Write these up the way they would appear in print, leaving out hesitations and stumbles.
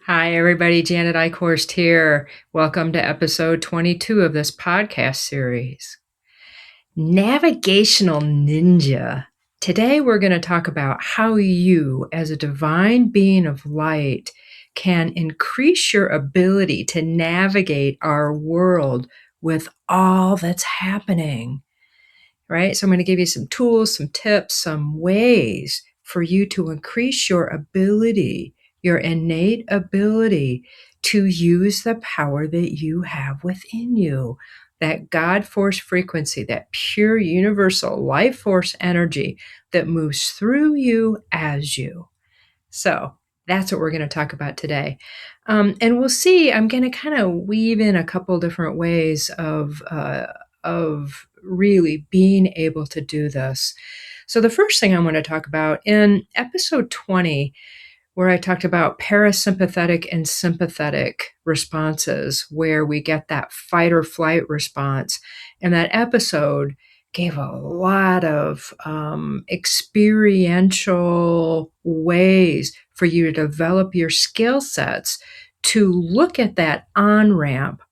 Hi, everybody. Janet Eichhorst here. Welcome to episode 22 of this podcast series. Navigational Ninja. Today, we're going to talk about how you, as a divine being of light, can increase your ability to navigate our world with all that's happening, right? So, I'm going to give you some tools, some tips, some ways for you to increase your ability, your innate ability to use the power that you have within you, that God force frequency, that pure universal life force energy that moves through you as you. So that's what we're going to talk about today. And we'll see, I'm going to kind of weave in a couple different ways of really being able to do this. So the first thing I want to talk about in episode 20, where I talked about parasympathetic and sympathetic responses, where we get that fight or flight response. And that episode gave a lot of experiential ways for you to develop your skill sets to look at that on ramp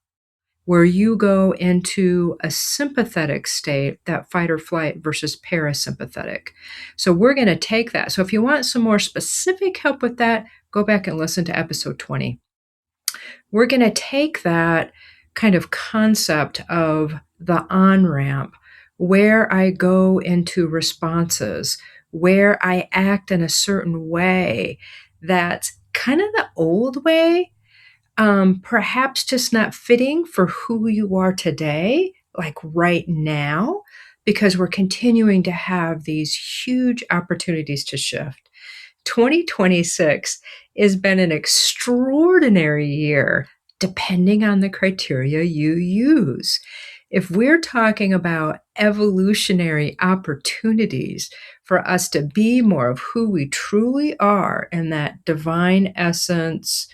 where you go into a sympathetic state, that fight or flight versus parasympathetic. So we're going to take that. So if you want some more specific help with that, go back and listen to episode 20. We're going to take that kind of concept of the on-ramp, where I go into responses, where I act in a certain way that's kind of the old way, perhaps just not fitting for who you are today, like right now, because we're continuing to have these huge opportunities to shift. 2026 has been an extraordinary year, depending on the criteria you use. If we're talking about evolutionary opportunities for us to be more of who we truly are in that divine essence,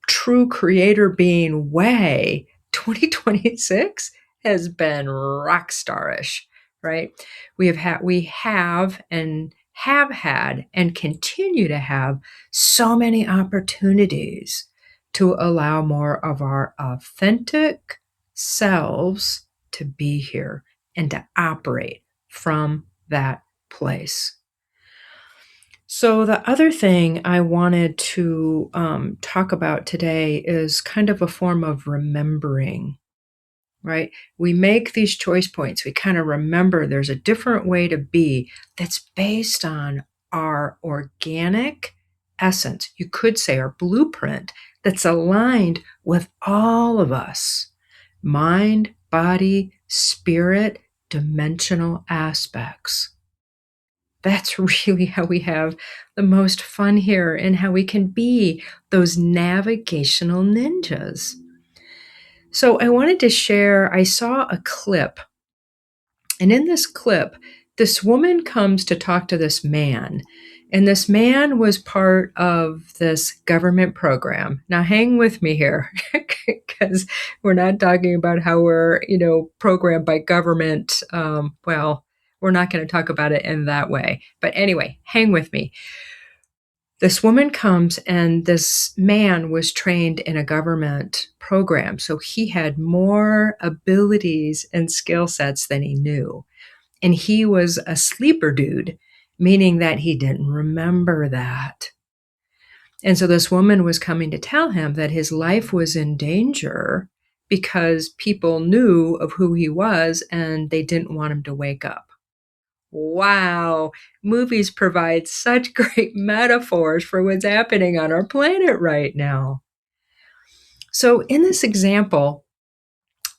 true creator being way, 2026 has been rock starish, right? We have had and continue to have so many opportunities to allow more of our authentic selves to be here and to operate from that place. So, the other thing I wanted to talk about today is kind of a form of remembering, right? We make these choice points. We kind of remember there's a different way to be that's based on our organic essence. You could say our blueprint that's aligned with all of us: mind, body, spirit, dimensional aspects. That's really how we have the most fun here and how we can be those navigational ninjas. So I wanted to share, I saw a clip, and in this clip, this woman comes to talk to this man. And this man was part of this government program. Now, hang with me here, because we're not talking about how we're, programmed by government. We're not going to talk about it in that way. But anyway, hang with me. This woman comes, and this man was trained in a government program. So he had more abilities and skill sets than he knew. And he was a sleeper dude, meaning that he didn't remember that. And so this woman was coming to tell him that his life was in danger because people knew of who he was and they didn't want him to wake up. Wow, movies provide such great metaphors for what's happening on our planet right now. So in this example,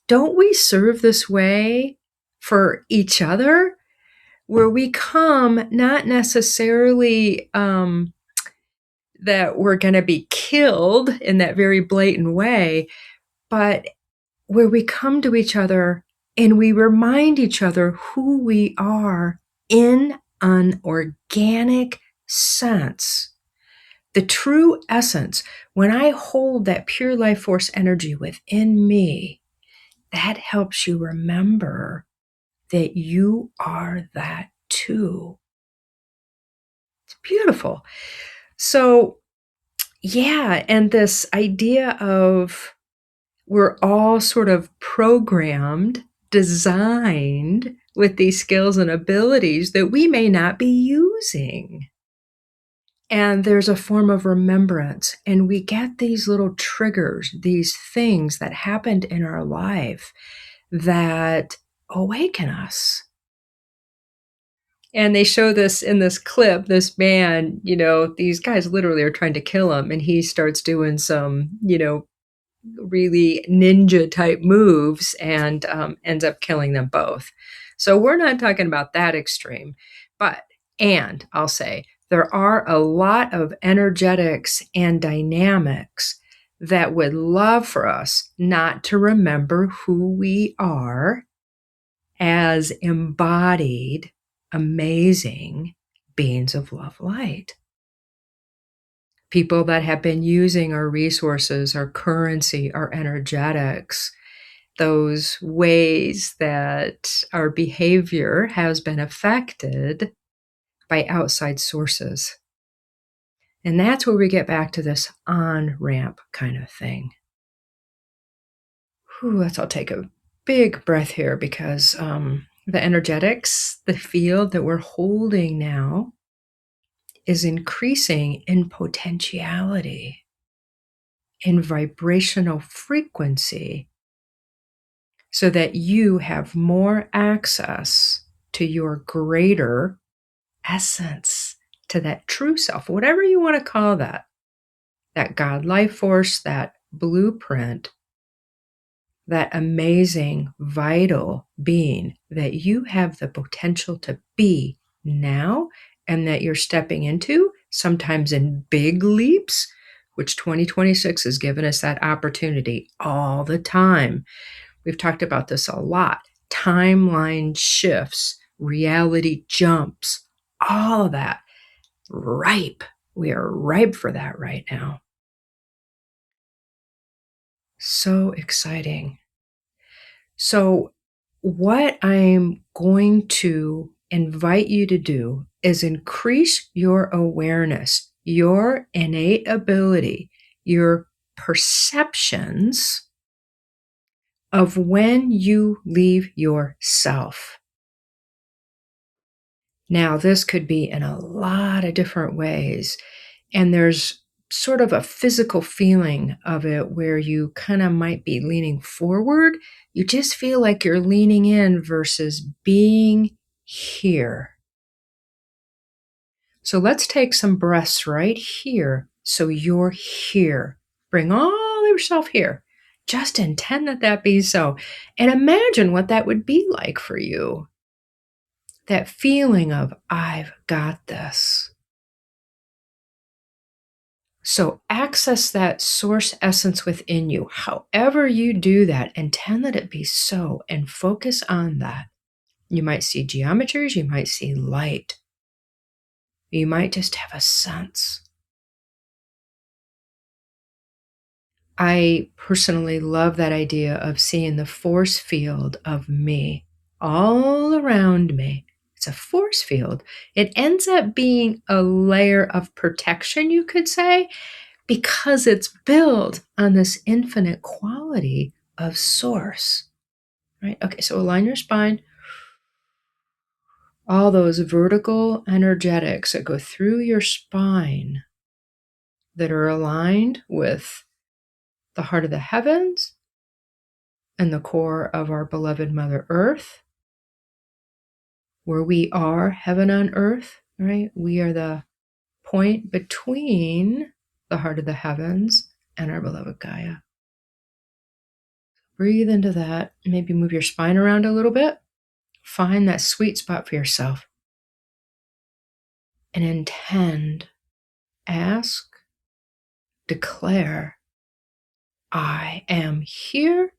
don't we serve this way for each other? Where we come not necessarily that we're going to be killed in that very blatant way, but where we come to each other and we remind each other who we are in an organic sense. The true essence, when I hold that pure life force energy within me, that helps you remember that you are that too. It's beautiful. So Yeah, and this idea of we're all sort of programmed, designed with these skills and abilities that we may not be using. And there's a form of remembrance, and we get these little triggers, these things that happened in our life that awaken us. And they show this in this clip, this man, these guys literally are trying to kill him, and he starts doing some, really ninja type moves and ends up killing them both. So we're not talking about that extreme, but, and I'll say, there are a lot of energetics and dynamics that would love for us not to remember who we are as embodied, amazing beings of love light. People that have been using our resources, our currency, our energetics, those ways that our behavior has been affected by outside sources. And that's where we get back to this on ramp kind of thing. I'll take a big breath here because the energetics, the field that we're holding now is increasing in potentiality, in vibrational frequency, so that you have more access to your greater essence, to that true self, whatever you want to call that God life force, that blueprint, that amazing, vital being that you have the potential to be now and that you're stepping into, sometimes in big leaps, which 2026 has given us that opportunity all the time. We've talked about this a lot. Timeline shifts, reality jumps, all of that. Ripe. We are ripe for that right now. So exciting. So, what I'm going to invite you to do is increase your awareness, your innate ability, your perceptions of when you leave yourself. Now, this could be in a lot of different ways. And there's sort of a physical feeling of it where you kind of might be leaning forward. You just feel like you're leaning in versus being here. So let's take some breaths right here. So you're here. Bring all yourself here. Just intend that be so. And imagine what that would be like for you. That feeling of, I've got this. So access that source essence within you. However you do that, intend that it be so and focus on that. You might see geometries, you might see light. You might just have a sense. I personally love that idea of seeing the force field of me all around me. It's a force field. It ends up being a layer of protection, you could say, because it's built on this infinite quality of source, right? Okay, so align your spine. All those vertical energetics that go through your spine that are aligned with the heart of the heavens and the core of our beloved Mother Earth, where we are heaven on earth, right? We are the point between the heart of the heavens and our beloved Gaia. Breathe into that. Maybe move your spine around a little bit. Find that sweet spot for yourself. And intend, ask, declare, I am here.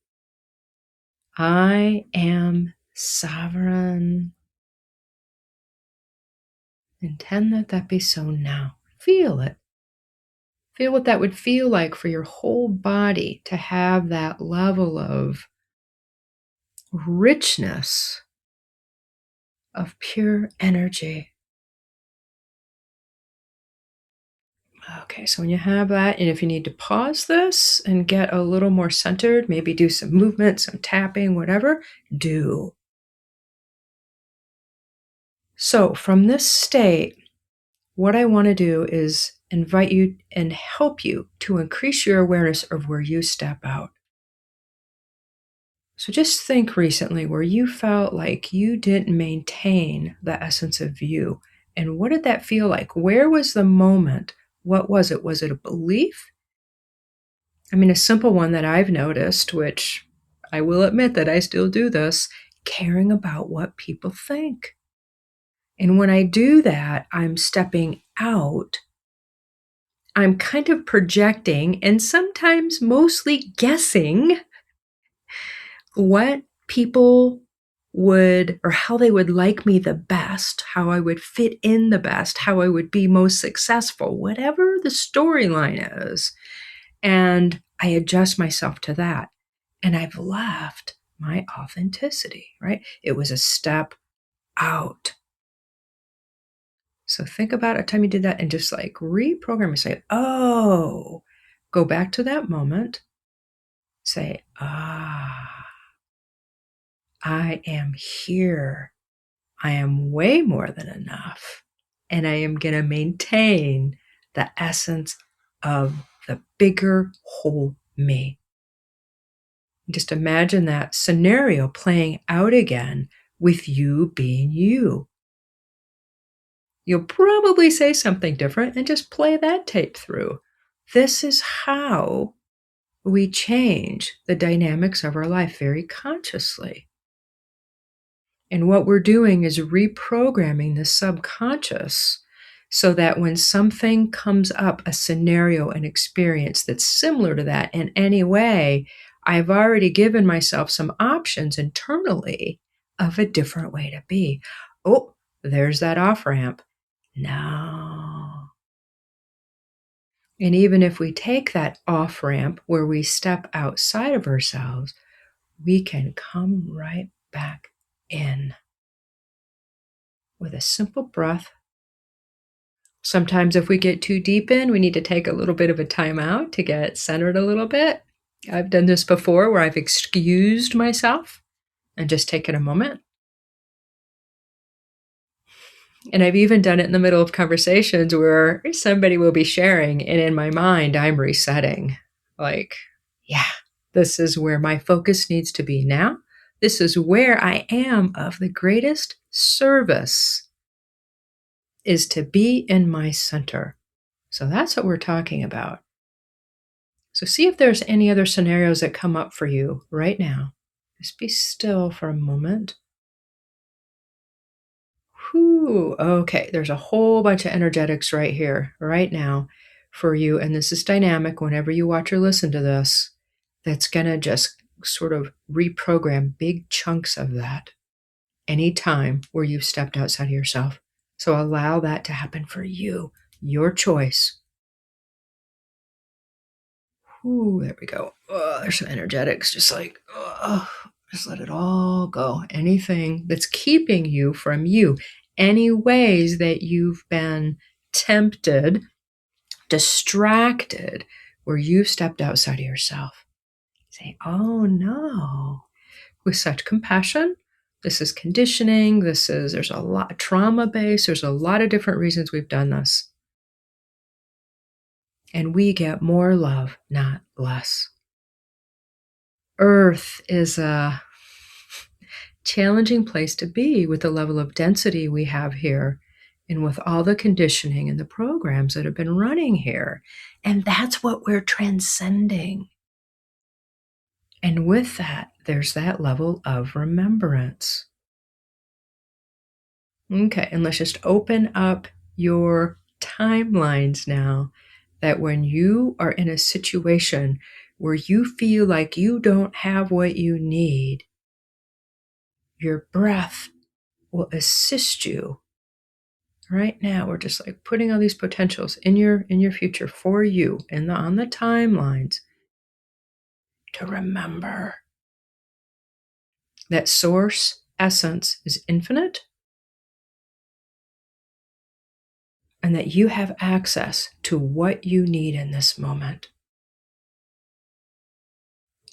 I am sovereign. Intend that be so now. Feel it. Feel what that would feel like for your whole body to have that level of richness, of pure energy. Okay, so when you have that, and if you need to pause this and get a little more centered, maybe do some movement, some tapping, whatever, do. So from this state, what I want to do is invite you and help you to increase your awareness of where you step out. So just think recently where you felt like you didn't maintain the essence of you. And what did that feel like? Where was the moment? What was it? Was it a belief? I mean, a simple one that I've noticed, which I will admit that I still do this, caring about what people think. And when I do that, I'm stepping out. I'm kind of projecting and sometimes mostly guessing what people would or how they would like me the best, how I would fit in the best, how I would be most successful, whatever the storyline is. And I adjust myself to that. And I've left my authenticity, right? It was a step out. So think about a time you did that and just like reprogram and say, oh, go back to that moment. Say, I am here. I am way more than enough. And I am going to maintain the essence of the bigger whole me. Just imagine that scenario playing out again with you being you. You'll probably say something different and just play that tape through. This is how we change the dynamics of our life very consciously. And what we're doing is reprogramming the subconscious so that when something comes up, a scenario, an experience that's similar to that in any way, I've already given myself some options internally of a different way to be. Oh, there's that off ramp. No. And even if we take that off ramp where we step outside of ourselves, we can come right back in with a simple breath. Sometimes, if we get too deep in, we need to take a little bit of a time out to get centered a little bit. I've done this before where I've excused myself and just taken a moment. And I've even done it in the middle of conversations where somebody will be sharing, and in my mind, I'm resetting. Like, yeah, this is where my focus needs to be now. This is where I am of the greatest service, is to be in my center. So that's what we're talking about. So see if there's any other scenarios that come up for you right now. Just be still for a moment. Whew, okay, there's a whole bunch of energetics right here, right now for you. And this is dynamic whenever you watch or listen to this. That's going to just sort of reprogram big chunks of that anytime where you've stepped outside of yourself. So allow that to happen for you, your choice. Ooh, there we go. Oh, there's some energetics, just like, oh, just let it all go. Anything that's keeping you from you, any ways that you've been tempted, distracted, where you've stepped outside of yourself. Say, oh no, with such compassion. This is conditioning. There's a lot of trauma based. There's a lot of different reasons we've done this. And we get more love, not less. Earth is a challenging place to be with the level of density we have here and with all the conditioning and the programs that have been running here. And that's what we're transcending. And with that, there's that level of remembrance. Okay, and let's just open up your timelines now, that when you are in a situation where you feel like you don't have what you need, your breath will assist you. Right now, we're just like putting all these potentials in your future for you and on the timelines to remember that source essence is infinite. and that you have access to what you need in this moment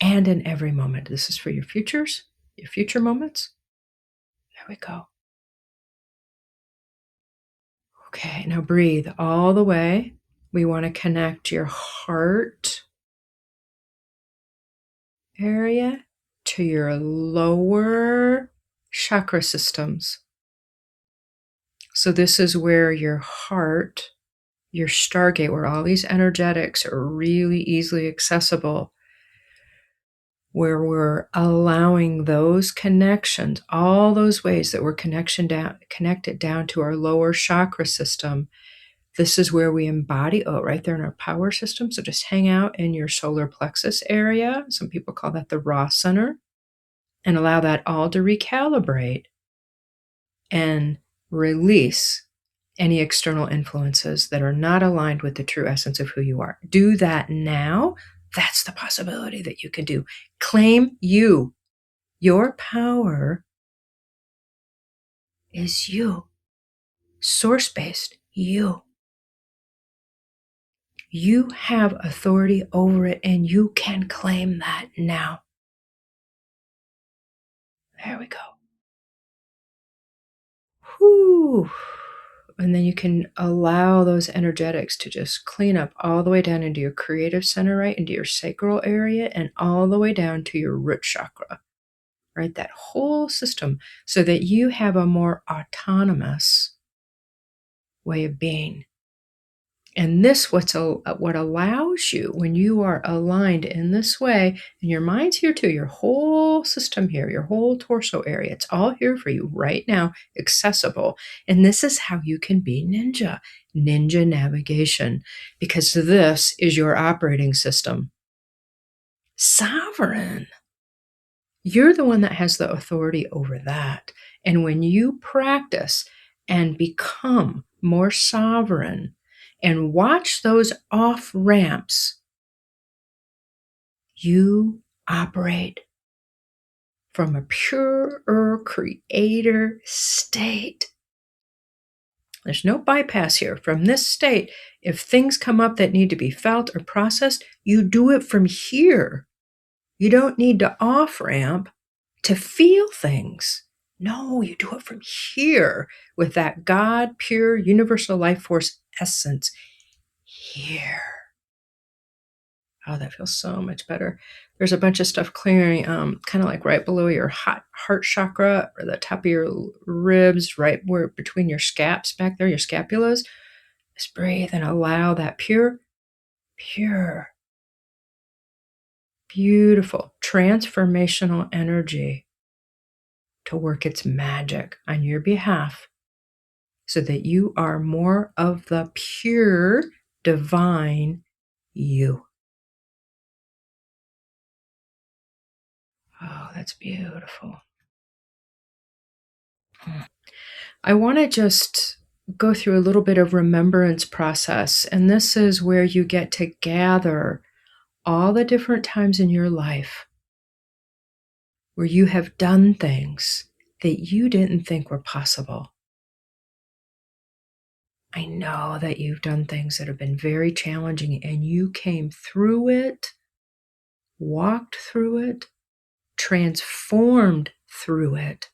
and in every moment. This is for your future moments. There we go. Okay, now breathe all the way. We want to connect your heart area to your lower chakra systems. So, this is where your heart, your stargate, where all these energetics are really easily accessible, where we're allowing those connections, all those ways that we're connected down to our lower chakra system. This is where we embody, right there in our power system. So just hang out in your solar plexus area. Some people call that the raw center, and allow that all to recalibrate and release any external influences that are not aligned with the true essence of who you are. Do that now. That's the possibility that you can do. Claim you. Your power is you. Source based, you. You have authority over it, and you can claim that now. There we go. Whew. And then you can allow those energetics to just clean up all the way down into your creative center, right into your sacral area, and all the way down to your root chakra, right? That whole system, so that you have a more autonomous way of being. And this what allows you, when you are aligned in this way, and your mind's here too, your whole system here, your whole torso area, it's all here for you right now, accessible. And this is how you can be ninja navigation, because this is your operating system. Sovereign. You're the one that has the authority over that. And when you practice and become more sovereign, and watch those off ramps, you operate from a purer creator state. There's no bypass here. From this state, if things come up that need to be felt or processed, you do it from here. You don't need to off ramp to feel things. No, you do it from here with that God, pure, universal life force essence here. Oh, that feels so much better. There's a bunch of stuff clearing, kind of like right below your heart chakra, or the top of your ribs, right where between your scaps back there, your scapulas. Just breathe and allow that pure, beautiful, transformational energy to work its magic on your behalf, so that you are more of the pure, divine you. Oh, that's beautiful. I want to just go through a little bit of remembrance process. And this is where you get to gather all the different times in your life where you have done things that you didn't think were possible. I know that you've done things that have been very challenging, and you came through it, walked through it, transformed through it.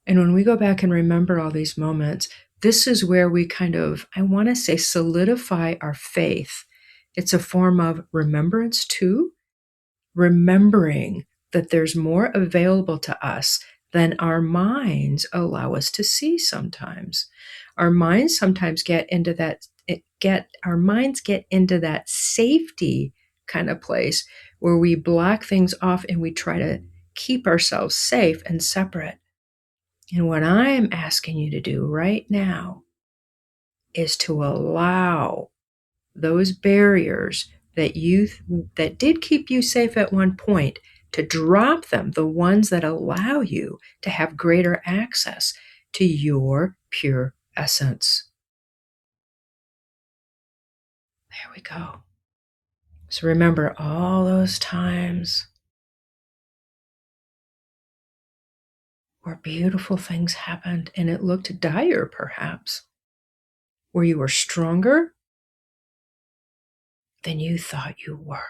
And when we go back and remember all these moments, this is where we kind of, I want to say, solidify our faith. It's a form of remembrance too, remembering that there's more available to us than our minds allow us to see sometimes. Our minds sometimes get into that safety kind of place where we block things off and we try to keep ourselves safe and separate. And what I am asking you to do right now is to allow those barriers that did keep you safe at one point, to drop them, the ones that allow you to have greater access to your pure essence. There we go. So remember all those times where beautiful things happened and it looked dire, perhaps. where you were stronger than you thought you were.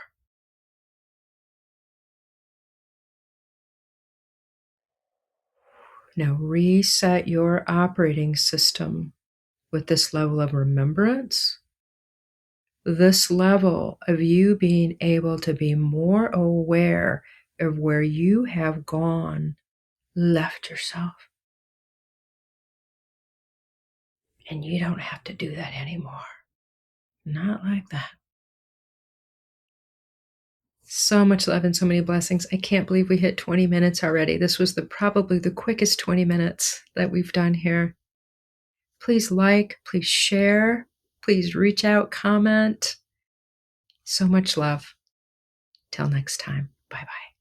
Now reset your operating system with this level of remembrance, this level of you being able to be more aware of where you have gone, left yourself. And you don't have to do that anymore. Not like that. So much love and so many blessings. I can't believe we hit 20 minutes already. This was probably the quickest 20 minutes that we've done here. Please like, please share, please reach out, comment. So much love. Till next time. Bye-bye.